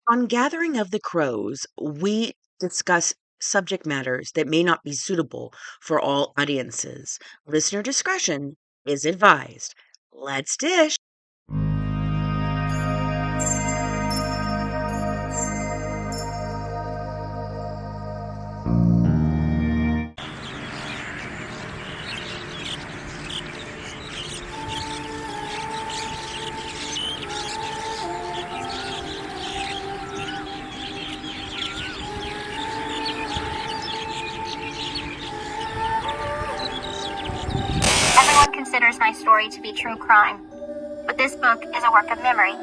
On Gathering of the Crows, we discuss subject matters that may not be suitable for all audiences. Listener discretion is advised. Let's dish. Everyone considers my story to be true crime, but this book is a work of memory,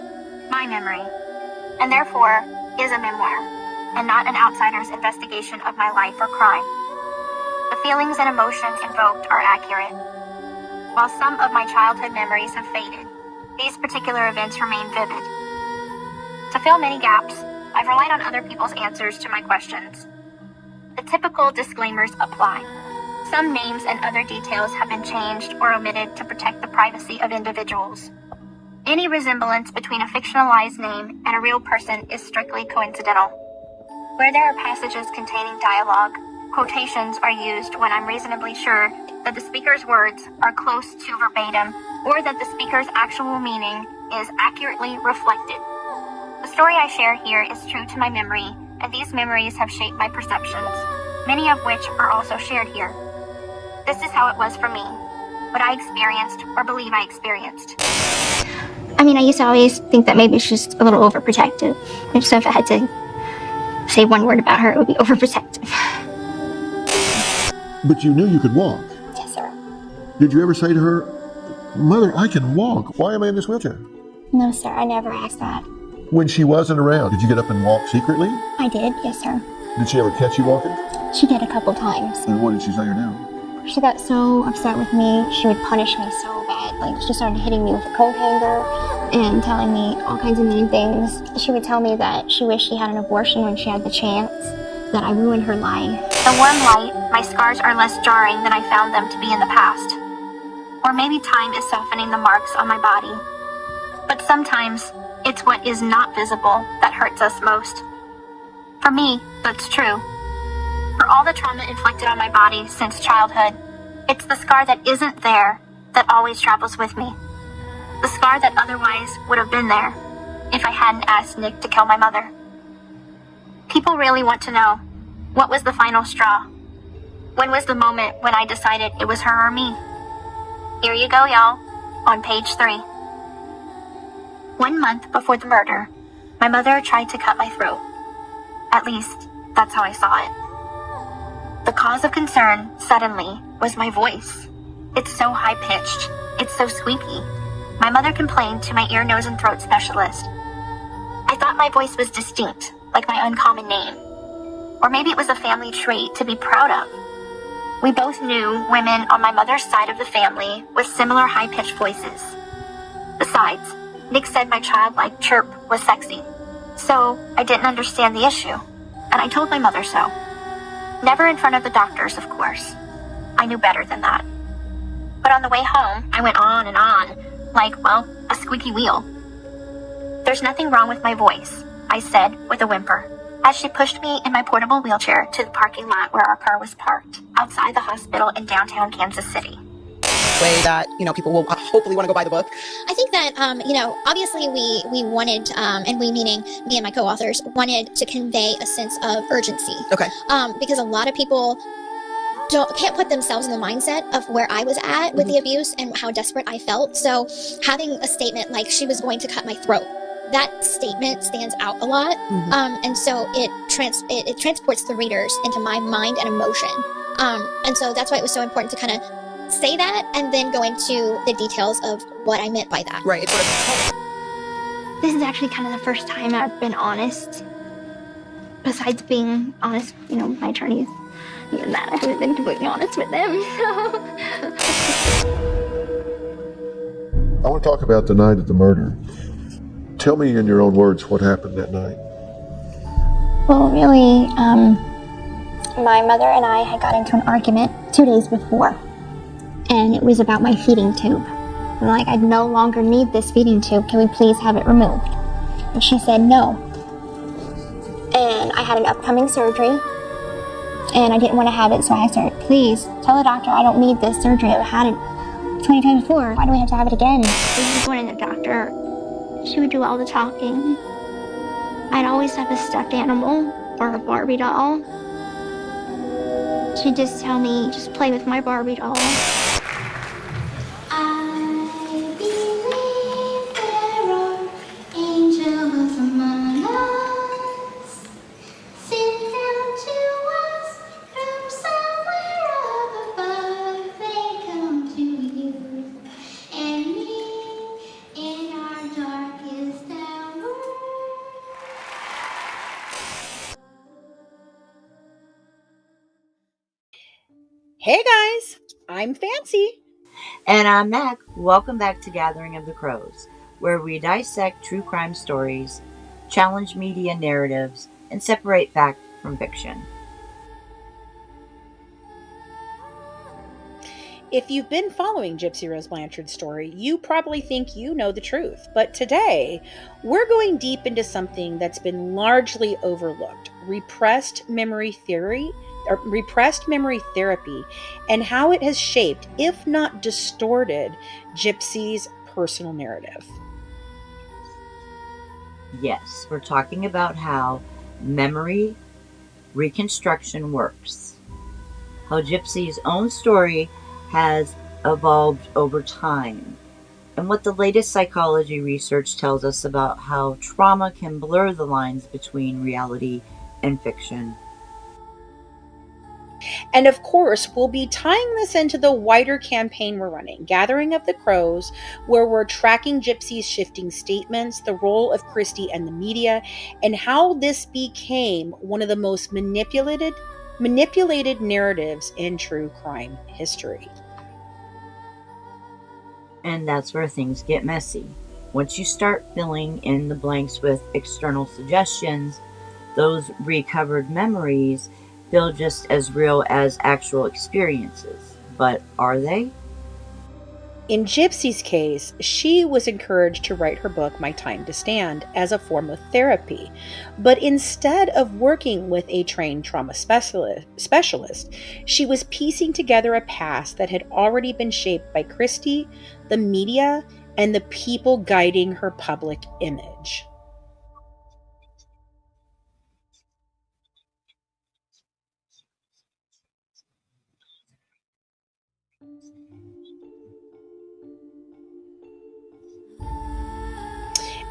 my memory, and therefore is a memoir, and not an outsider's investigation of my life or crime. The feelings and emotions invoked are accurate. While some of my childhood memories have faded, these particular events remain vivid. To fill many gaps, I've relied on other people's answers to my questions. The typical disclaimers apply. Some names and other details have been changed or omitted to protect the privacy of individuals. Any resemblance between a fictionalized name and a real person is strictly coincidental. Where there are passages containing dialogue, quotations are used when I'm reasonably sure that the speaker's words are close to verbatim or that the speaker's actual meaning is accurately reflected. The story I share here is true to my memory, and these memories have shaped my perceptions, many of which are also shared here. This is how it was for me, what I experienced or believe I experienced. I mean, I used to always think that maybe she's just a little overprotective. And so if I had to say one word about her, it would be overprotective. But you knew you could walk. Yes, sir. Did you ever say to her, "Mother, I can walk. Why am I in this wheelchair?" No, sir, I never asked that. When she wasn't around, did you get up and walk secretly? I did, yes, sir. Did she ever catch you walking? She did a couple times. And what did she say her do? She got so upset with me, she would punish me so bad. Like, she started hitting me with a coat hanger and telling me all kinds of mean things. She would tell me that she wished she had an abortion when she had the chance, that I ruined her life. The warm light, my scars are less jarring than I found them to be in the past. Or maybe time is softening the marks on my body. But sometimes, it's what is not visible that hurts us most. For me, that's true. For all the trauma inflicted on my body since childhood, it's the scar that isn't there that always travels with me. The scar that otherwise would have been there if I hadn't asked Nick to kill my mother. People really want to know, what was the final straw? When was the moment when I decided it was her or me? Here you go, y'all, on page 3. 1 month before the murder, my mother tried to cut my throat. At least, that's how I saw it. The cause of concern, suddenly, was my voice. It's so high-pitched. It's so squeaky. My mother complained to my ear, nose, and throat specialist. I thought my voice was distinct, like my uncommon name. Or maybe it was a family trait to be proud of. We both knew women on my mother's side of the family with similar high-pitched voices. Besides, Nick said my childlike chirp was sexy. So, I didn't understand the issue, and I told my mother so. Never in front of the doctors, of course. I knew better than that. But on the way home, I went on and on, like, well, a squeaky wheel. There's nothing wrong with my voice, I said with a whimper, as she pushed me in my portable wheelchair to the parking lot where our car was parked, outside the hospital in downtown Kansas City. Way that, people will hopefully want to go buy the book. I think that, obviously we wanted, and we meaning me and my co-authors, wanted to convey a sense of urgency. Okay. Because a lot of people can't put themselves in the mindset of where I was at with the abuse and how desperate I felt. So having a statement like she was going to cut my throat, that statement stands out a lot. And so it transports the readers into my mind and emotion. And so that's why it was so important to kind of say that and then go into the details of what I meant by that. Right. This is actually kind of the first time I've been honest. Besides being honest, my attorneys, even that, I haven't been completely honest with them, so. I want to talk about the night of the murder. Tell me in your own words what happened that night. Well, really, my mother and I had got into an argument 2 days before. And it was about my feeding tube. I'm like, I no longer need this feeding tube. Can we please have it removed? And she said no. and I had an upcoming surgery, and I didn't want to have it, so I said, please tell the doctor I don't need this surgery. I've had it 20 times before. Why do we have to have it again? When the doctor, she would do all the talking. I'd always have a stuffed animal or a Barbie doll. She'd just tell me, just play with my Barbie doll. I believe there are angels among us, sent down to us from somewhere up above. They come to you and me in our darkest hour. Hey guys, I'm Fancy. And I'm Mac. Welcome back to Gathering of the Crows, where we dissect true crime stories, challenge media narratives, and separate fact from fiction. If you've been following Gypsy Rose Blanchard's story, you probably think you know the truth. But today, we're going deep into something that's been largely overlooked: repressed memory therapy, and how it has shaped, if not distorted, Gypsy's personal narrative. Yes, we're talking about how memory reconstruction works, how Gypsy's own story has evolved over time, and what the latest psychology research tells us about how trauma can blur the lines between reality and fiction. And of course, we'll be tying this into the wider campaign we're running, Gathering of the Crows, where we're tracking Gypsy's shifting statements, the role of Christie and the media, and how this became one of the most manipulated narratives in true crime history. And that's where things get messy. Once you start filling in the blanks with external suggestions, those recovered memories feel just as real as actual experiences. But are they? In Gypsy's case, she was encouraged to write her book, My Time to Stand, as a form of therapy. But instead of working with a trained trauma specialist, she was piecing together a past that had already been shaped by Christie, the media, and the people guiding her public image.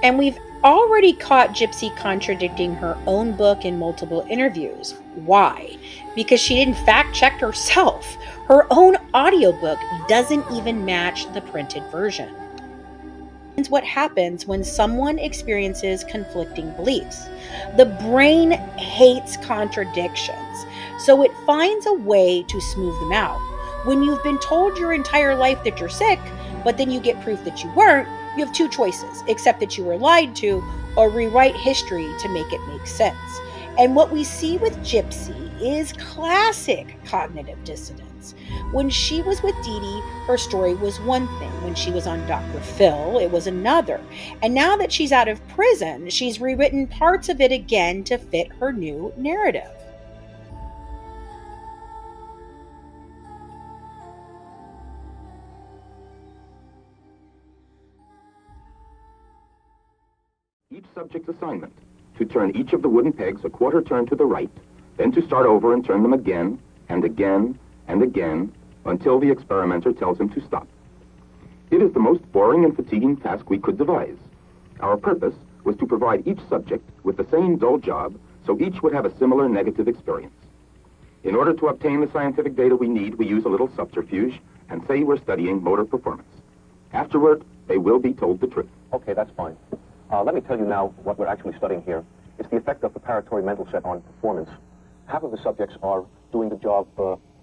And we've already caught Gypsy contradicting her own book in multiple interviews. Why? Because she didn't fact check herself. Her own audiobook doesn't even match the printed version. It's what happens when someone experiences conflicting beliefs. The brain hates contradictions, so it finds a way to smooth them out. When you've been told your entire life that you're sick, but then you get proof that you weren't, you have two choices: accept that you were lied to, or rewrite history to make it make sense. And what we see with Gypsy is classic cognitive dissonance. When she was with Dee Dee, her story was one thing. When she was on Dr. Phil, it was another. And now that she's out of prison, she's rewritten parts of it again to fit her new narrative. Each subject's assignment: to turn each of the wooden pegs a quarter turn to the right, then to start over and turn them again and again and again until the experimenter tells him to stop. It is the most boring and fatiguing task we could devise. Our purpose was to provide each subject with the same dull job so each would have a similar negative experience. In order to obtain the scientific data we need, we use a little subterfuge and say we're studying motor performance. Afterward, they will be told the truth. Okay, that's fine. Let me tell you now what we're actually studying here. It's the effect of preparatory mental set on performance. Half of the subjects are doing the job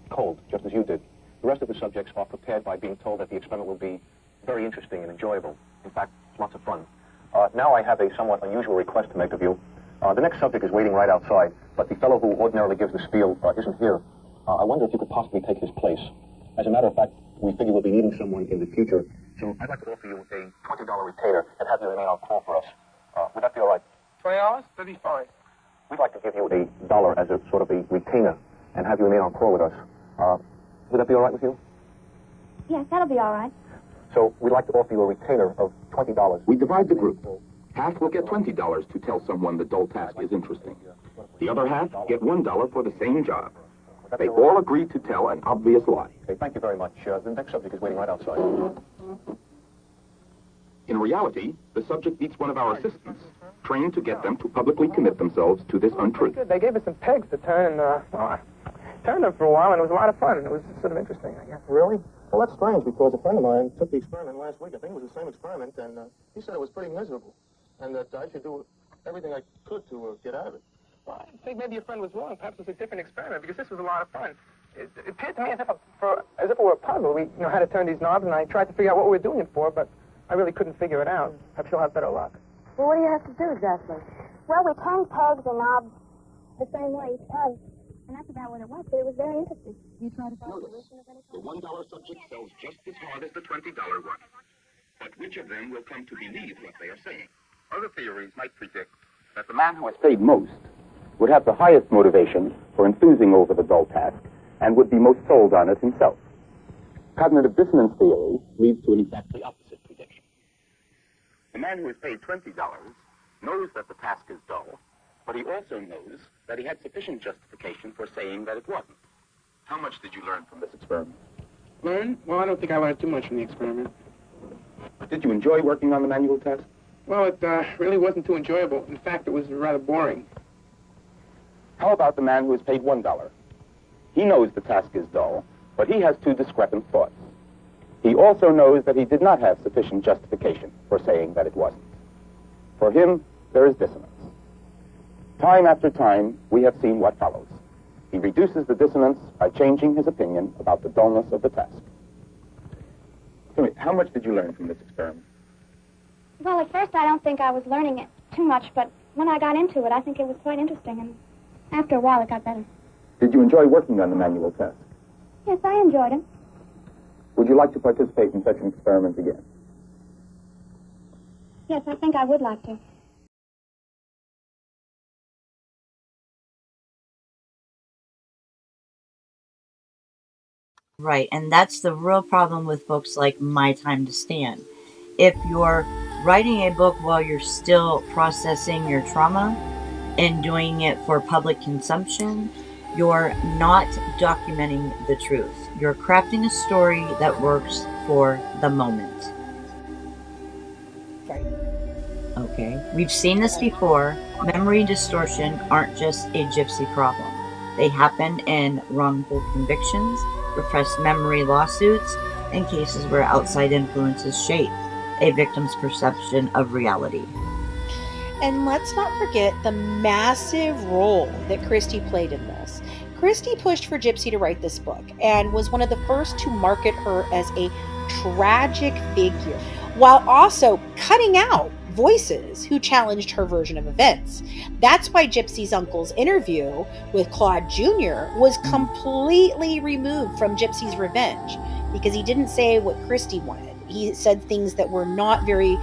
cold, just as you did. The rest of the subjects are prepared by being told that the experiment will be very interesting and enjoyable. In fact, lots of fun. Now I have a somewhat unusual request to make of you. The next subject is waiting right outside, but the fellow who ordinarily gives the spiel isn't here. I wonder if you could possibly take his place. As a matter of fact, we figure we'll be needing someone in the future, so I'd like to offer you a $20 retainer and have you remain on call for us. Would that be all right? $20? That'd be fine. We'd like to give you $1 as a sort of a retainer and have you remain on call with us. Would that be all right with you? Yes, that'll be all right. So we'd like to offer you a retainer of $20. We divide the group. Half will get $20 to tell someone the dull task is interesting. The other half get $1 for the same job. They all agree to tell an obvious lie. Okay, thank you very much. The next subject is waiting right outside. In reality, the subject meets one of our assistants, trained to get them to publicly commit themselves to this untruth. They gave us some pegs to turn, and I turned them for a while, and it was a lot of fun. It was sort of interesting, I guess. Really? Well, that's strange, because a friend of mine took the experiment last week. I think it was the same experiment, and he said it was pretty miserable, and that I should do everything I could to get out of it. Well, I think maybe your friend was wrong. Perhaps it was a different experiment, because this was a lot of fun. It appeared to me as if it were a puzzle. We had to turn these knobs, and I tried to figure out what we were doing it for, but I really couldn't figure it out. Perhaps you'll have better luck. Well, what do you have to do exactly? Well, we turn pegs and knobs the same way each time. And that's about what it was, but it was very interesting. You try to find a solution of any The kind? $1 subject sells just as hard as the $20 one. But which of them will come to believe what they are saying? Other theories might predict that the man who has paid most would have the highest motivation for enthusing over the dull task and would be most sold on it himself. Cognitive dissonance theory leads to an exactly opposite prediction. The man who has paid $20 knows that the task is dull, but he also knows that he had sufficient justification for saying that it wasn't. How much did you learn from this experiment? Learn? Well, I don't think I learned too much from the experiment. Did you enjoy working on the manual test? Well, it really wasn't too enjoyable. In fact, it was rather boring. How about the man who has paid $1? He knows the task is dull, but he has two discrepant thoughts. He also knows that he did not have sufficient justification for saying that it wasn't. For him, there is dissonance. Time after time, we have seen what follows. He reduces the dissonance by changing his opinion about the dullness of the task. Tell me, how much did you learn from this experiment? Well, at first I don't think I was learning it too much, but when I got into it, I think it was quite interesting, and after a while it got better. Did you enjoy working on the manual test? Yes, I enjoyed it. Would you like to participate in such an experiment again? Yes, I think I would like to. Right, and that's the real problem with books like My Time to Stand. If you're writing a book while you're still processing your trauma and doing it for public consumption, you're not documenting the truth. You're crafting a story that works for the moment. Right. Okay, we've seen this before. Memory distortion aren't just a gypsy problem. They happen in wrongful convictions, repressed memory lawsuits, and cases where outside influences shape a victim's perception of reality. And let's not forget the massive role that Christie played in this. Christie pushed for Gypsy to write this book and was one of the first to market her as a tragic figure, while also cutting out voices who challenged her version of events. That's why Gypsy's uncle's interview with Claude Jr. was completely removed from Gypsy's revenge, because he didn't say what Christie wanted. He said things that were not very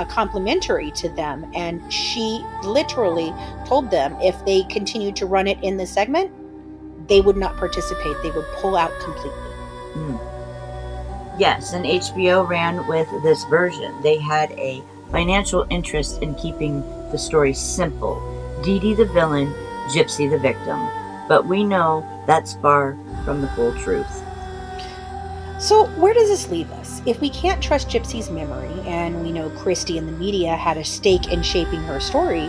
complimentary to them, and she literally told them if they continued to run it in the segment, they would not participate. They would pull out completely. Yes, and HBO ran with this version. They had a financial interest in keeping the story simple. Dee Dee the villain, Gypsy the victim. But we know that's far from the full truth. So where does this leave us? If we can't trust Gypsy's memory, and we know Christie and the media had a stake in shaping her story,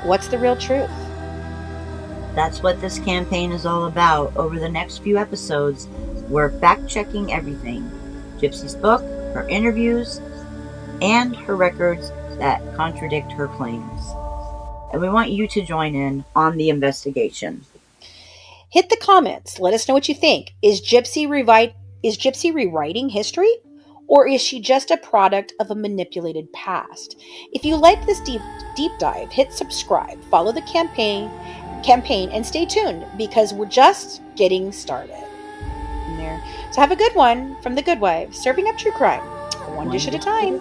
what's the real truth? That's what this campaign is all about. Over the next few episodes, we're fact-checking everything. Gypsy's book, her interviews, and her records that contradict her claims. And we want you to join in on the investigation. Hit the comments. Let us know what you think. Is Gypsy rewriting history? Or is she just a product of a manipulated past? If you like this deep dive, hit subscribe, follow the campaign, and stay tuned, because we're just getting started. There. So have a good one from The Good Wife, serving up true crime, one dish at a time.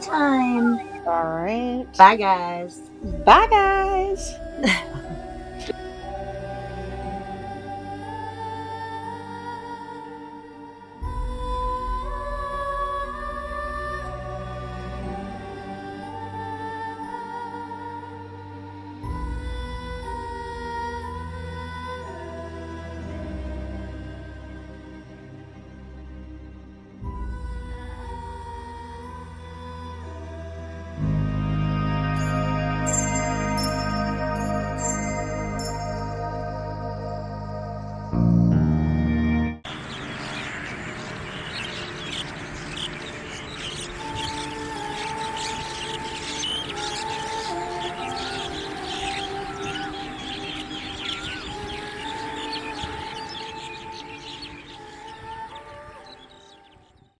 All right. Bye, guys. Bye, guys.